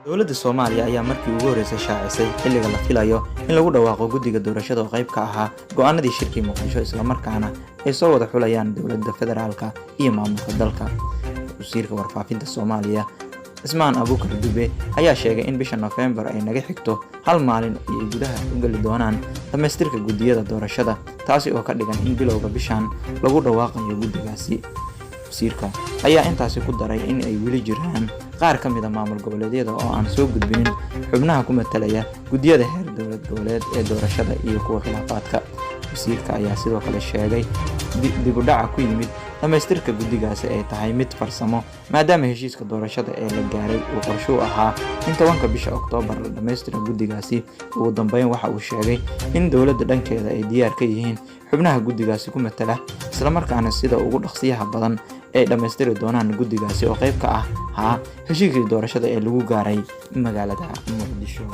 dowladda Soomaaliya ayaa markii ugu horeysay shaacisay xilliga la filayo in lagu dhawaaqo guddiga doorashada oo qayb ka ahaa go'aanadii shirkii Muqdisho isla markaana ay soo wada xulayaan dowladda federaalka iyo maamulka dalka. Wasiirka warfaafinta Soomaaliya Ismaan Abuukar Dube ayaa sheegay in bisha November ay naga xigto hal maalin ay gudaha u gali doonaan dhamaystirka guddiyada doorashada, taasi oo ka dhigan in bilowga bishan lagu dhawaaqayo guddigaasi. Wasiirka ayaa intaasi ku daray in ay weli jiraan qaar ka mid ah maamul goboleedyada oo aan soo gudbinin xubnaha ku matalaya guddiyada heer dowlad goboleed ee doorashada iyo kuwa khilaafaadka. Wasiirka ayaa sidoo kale sheegay dib u dhaca ku yimid dhamaystirka guddigaasi ay tahay mid farsamo, maadaama heshiiska doorashada ee la gaaray uu qorshe u ahaa in 10 bisha Oktoobar la dhamaystiro guddigaasi. Ugu dambeyn waxa uu sheegay in dowladda dhankeeda ay diyaar ka yihiin xubnaha guddigaasi ku matala, isla markaana sida ugu dhaqsiyaha badan ay dhamaystiri doonaan guddigaasi oo qayb ka ah heshiiskii doorashada ee lagu gaaray magaalada Muqdisho.